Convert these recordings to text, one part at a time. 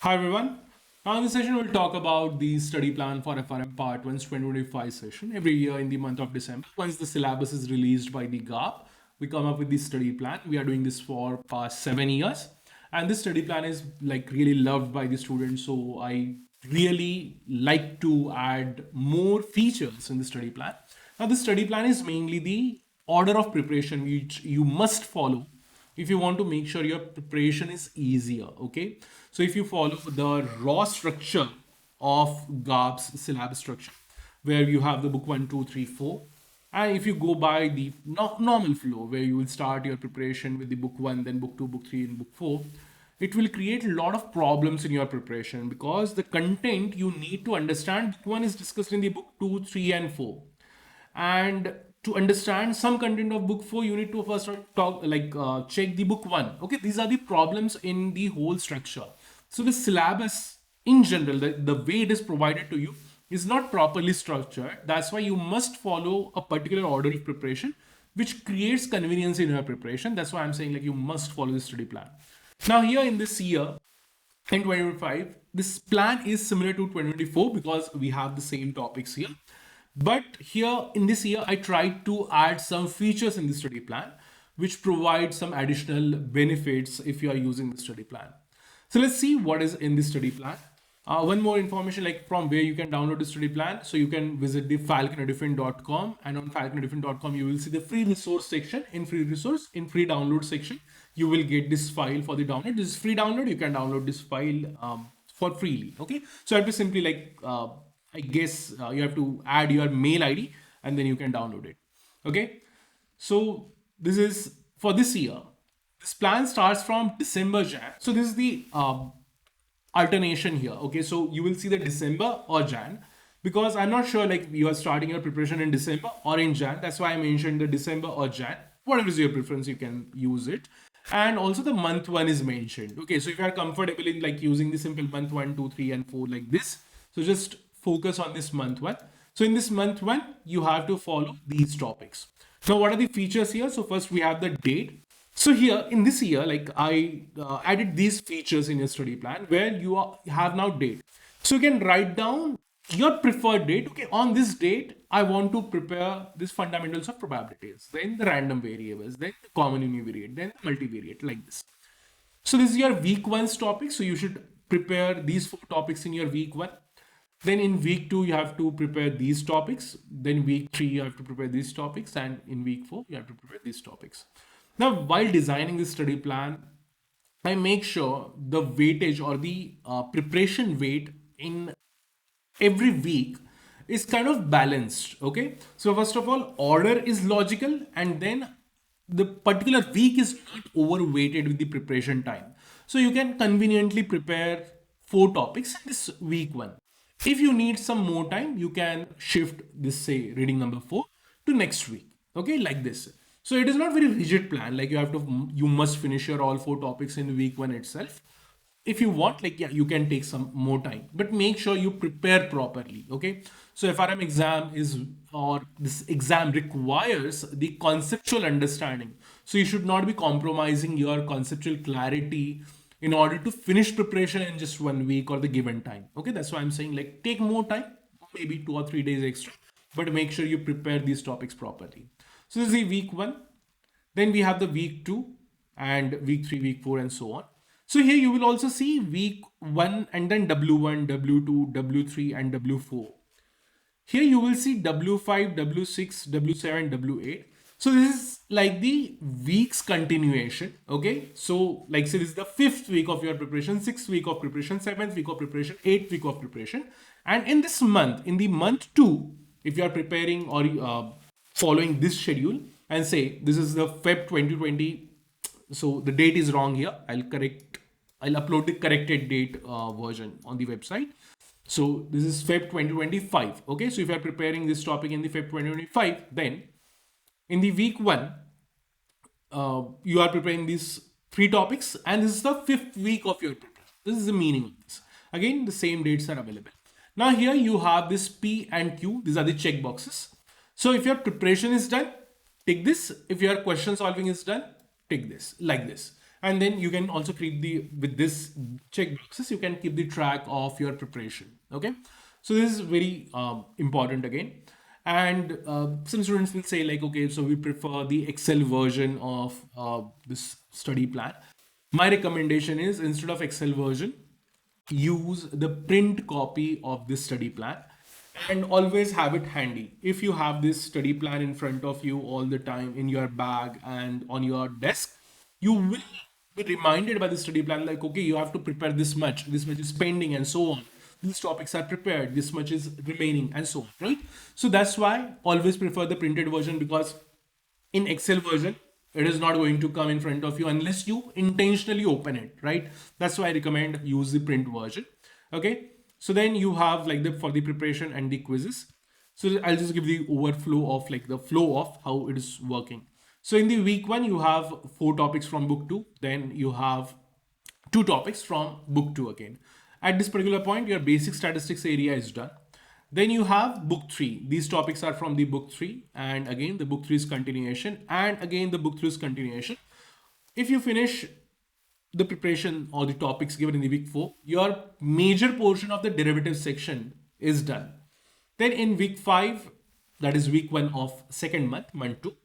Hi everyone. Now in this session we'll talk about the study plan for FRM Part 1's 2025 session. Every year in the month of December, once the syllabus is released by the GAP, we come up with the study plan. We are doing this for past 7 years. And this study plan is like really loved by the students. So I really like to add more features in the study plan. Now the study plan is mainly the order of preparation which you must follow if you want to make sure your preparation is easier. Okay, so if you follow the raw structure of GAP's syllabus structure, where you have the book 1, 2, 3, 4, and if you go by the normal flow where you will start your preparation with the book 1, then book 2, book 3, and book 4, it will create a lot of problems in your preparation because the content you need to understand, book 1 is discussed in the book 2, 3, and 4, and to understand some content of book 4 you need to first check the book 1. Okay, these are the problems in the whole structure. So the syllabus in general, the way it is provided to you is not properly structured. That's why you must follow a particular order of preparation which creates convenience in your preparation. That's why I'm saying like you must follow the study plan. Now here in this year, in 2025, this plan is similar to 2024 because we have the same topics here. But here in this year, I tried to add some features in the study plan, which provide some additional benefits if you are using the study plan. So let's see what is in the study plan. One more information like from where you can download the study plan. So you can visit the falconedition.com, and on falconedition.com, you will see the free resource section. In free resource, in free download section, you will get this file for the download. This is free download. You can download this file for freely. Okay. So I have to simply I guess you have to add your mail ID and then you can download it. Okay. So this is for this year. This plan starts from December Jan. So this is the alternation here. Okay. So you will see the December or Jan because I'm not sure like you are starting your preparation in December or in Jan. That's why I mentioned the December or Jan. Whatever is your preference, you can use it. And also the month 1 is mentioned. Okay. So if you are comfortable in like using the simple month 1, 2, 3, and 4 like this, so just focus on this month 1. So in this month 1, you have to follow these topics. Now, what are the features here? So first we have the date. So here in this year, like I added these features in your study plan where you have now date. So you can write down your preferred date. Okay, on this date, I want to prepare these fundamentals of probabilities, then the random variables, then the common univariate, then the multivariate, like this. So this is your week 1's topic. So you should prepare these 4 topics in your week 1. Then in week 2, you have to prepare these topics. Then week 3, you have to prepare these topics. And in week 4, you have to prepare these topics. Now, while designing this study plan, I make sure the weightage or the preparation weight in every week is kind of balanced. Okay. So first of all, order is logical, and then the particular week is not overweighted with the preparation time. So you can conveniently prepare 4 topics in this week 1. If you need some more time, you can shift this, say, reading number 4 to next week. Okay, like this. So it is not very rigid plan. Like you must finish your all 4 topics in week 1 itself. If you want, like, yeah, you can take some more time, but make sure you prepare properly. Okay. So FRM exam or this exam requires the conceptual understanding. So you should not be compromising your conceptual clarity in order to finish preparation in just 1 week or the given time. Okay, that's why I'm saying like take more time, maybe 2 or 3 days extra, but make sure you prepare these topics properly. So this is the week 1. Then we have the week 2 and week 3, week 4, and so on. So here you will also see week 1 and then W1, W2, W3, and W4. Here you will see W5, W6, W7, W8. So this is like the week's continuation. Okay. So like say this is the 5th week of your preparation, 6th week of preparation, 7th week of preparation, 8th week of preparation. And in this month, in the month 2, if you are preparing or following this schedule and say this is the Feb 2020. So the date is wrong here. I'll upload the corrected date version on the website. So this is Feb 2025. Okay. So if you are preparing this topic in the Feb 2025, then in the week 1, you are preparing these 3 topics, and this is the 5th week of your preparation. This is the meaning of this. Again, the same dates are available. Now here you have this P and Q. These are the check boxes. So if your preparation is done, tick this. If your question solving is done, tick this, like this. And then you can also keep with this check boxes, you can keep the track of your preparation. Okay. So this is very important again. And some students will say like, okay, so we prefer the Excel version of this study plan. My recommendation is, instead of Excel version, use the print copy of this study plan and always have it handy. If you have this study plan in front of you all the time in your bag and on your desk, you will be reminded by the study plan like, okay, you have to prepare this much is pending, and so on. These topics are prepared, this much is remaining, and so on, right? So that's why always prefer the printed version, because in Excel version, it is not going to come in front of you unless you intentionally open it, right? That's why I recommend use the print version. Okay. So then you have like for the preparation and the quizzes. So I'll just give the overflow of like the flow of how it is working. So in the week 1, you have 4 topics from book 2. Then you have 2 topics from book 2 again. At this particular point, your basic statistics area is done. Then you have book 3. These topics are from the book 3. And again, the book 3 is continuation. And again, the book 3 is continuation. If you finish the preparation or the topics given in the week 4, your major portion of the derivative section is done. Then in week 5, that is week 1 of second month 2,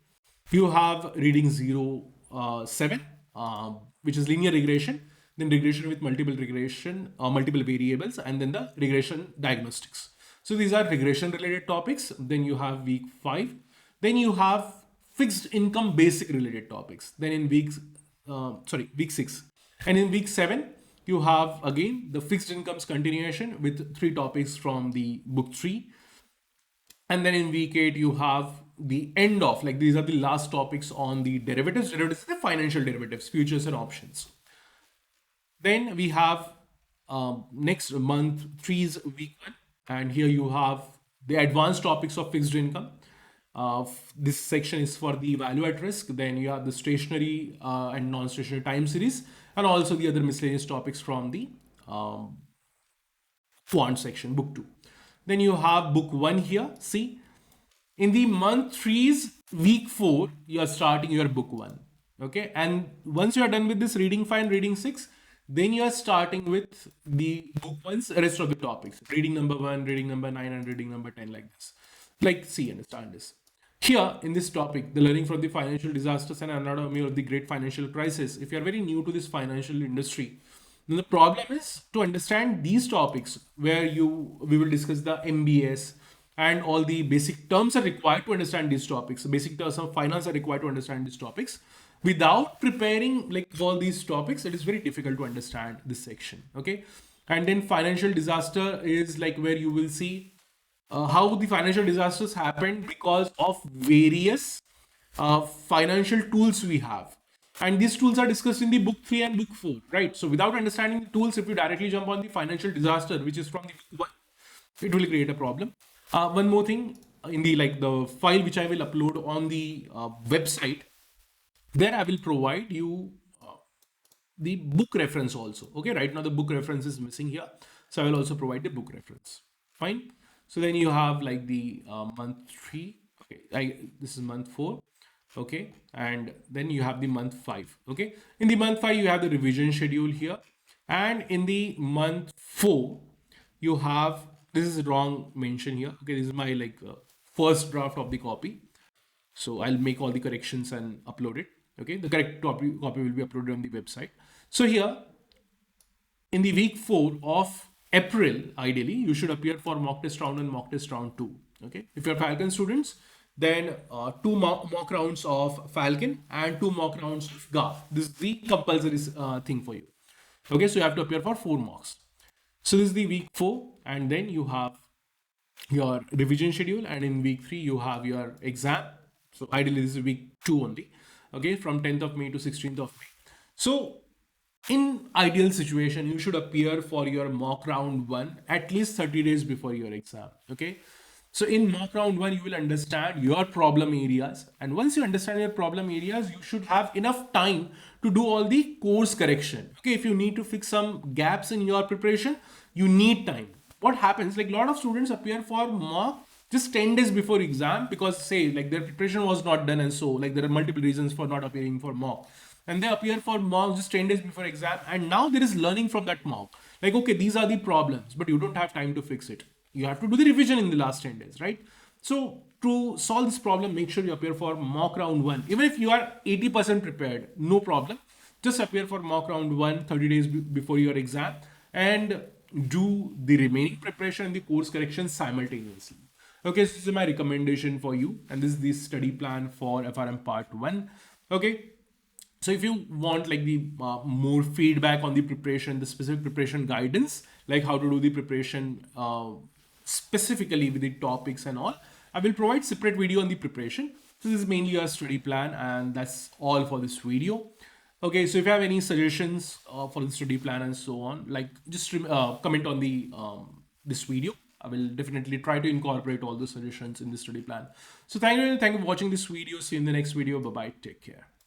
you have reading 7, which is linear regression, then regression with multiple regression, multiple variables, and then the regression diagnostics. So these are regression related topics. Then you have week 5. Then you have fixed income basic related topics. Then in week 6. And in week 7, you have again the fixed incomes continuation with 3 topics from the book 3. And then in week 8, you have the end of, like, these are the last topics on the derivatives. Derivatives are the financial derivatives, futures and options. Then we have next month 3's week 1. And here you have the advanced topics of fixed income. This section is for the value at risk. Then you have the stationary and non-stationary time series, and also the other miscellaneous topics from the quant section, book 2. Then you have book 1 here. See, in the month 3's week 4, you are starting your book 1. Okay. And once you are done with this reading 5 and reading 6, then you are starting with the book 1's rest of the topics. Reading number 1, reading number 9, and reading number 10, like this. Like, see, understand this. Here in this topic, the learning from the financial disasters and anatomy of the great financial crisis. If you are very new to this financial industry, then the problem is to understand these topics where we will discuss the MBS and all the basic terms are required to understand these topics. The basic terms of finance are required to understand these topics. Without preparing like all these topics, it is very difficult to understand this section. Okay. And then financial disaster is like where you will see how the financial disasters happened because of various financial tools we have. And these tools are discussed in the book 3 and book 4, right? So without understanding the tools, if you directly jump on the financial disaster, which is from the book 1, it will create a problem. One more thing, in the file which I will upload on the website, there I will provide you the book reference also. Okay, right now the book reference is missing here. So I will also provide the book reference. Fine. So then you have like the month 3. Okay, this is month 4. Okay, and then you have the month 5. Okay, in the month 5, you have the revision schedule here. And in the month 4, you have, this is wrong mention here. Okay, this is my first draft of the copy. So I'll make all the corrections and upload it. Okay, the correct copy will be uploaded on the website. So here in the week 4 of April, ideally, you should appear for mock test round and mock test round 2. Okay, if you're Falcon students, then 2 mock rounds of Falcon and 2 mock rounds of GAF. This is the compulsory thing for you. Okay, so you have to appear for 4 mocks. So this is the week 4, and then you have your revision schedule, and in week 3 you have your exam. So ideally this is week 2 only. Okay, from 10th of May to 16th of May. So in ideal situation, you should appear for your mock round 1 at least 30 days before your exam. Okay. So in mock round 1, you will understand your problem areas. And once you understand your problem areas, you should have enough time to do all the course correction. Okay. If you need to fix some gaps in your preparation, you need time. What happens, like a lot of students appear for mock just 10 days before exam because say like their preparation was not done, and so like there are multiple reasons for not appearing for mock. and they appear for mock just 10 days before exam, and now there is learning from that mock. Like, okay, these are the problems, but you don't have time to fix it. You have to do the revision in the last 10 days, right? So to solve this problem, make sure you appear for mock round 1. Even if you are 80% prepared, no problem. Just appear for mock round 1 30 days before your exam, and do the remaining preparation and the course correction simultaneously. Okay, so this is my recommendation for you, and this is the study plan for FRM Part 1. Okay, so if you want like the more feedback on the preparation, the specific preparation guidance, like how to do the preparation specifically with the topics and all, I will provide separate video on the preparation. So this is mainly a study plan, and that's all for this video. Okay, so if you have any suggestions for the study plan and so on, like just comment on the this video. I will definitely try to incorporate all the suggestions in the study plan. So thank you for watching this video. See you in the next video. Bye bye. Take care.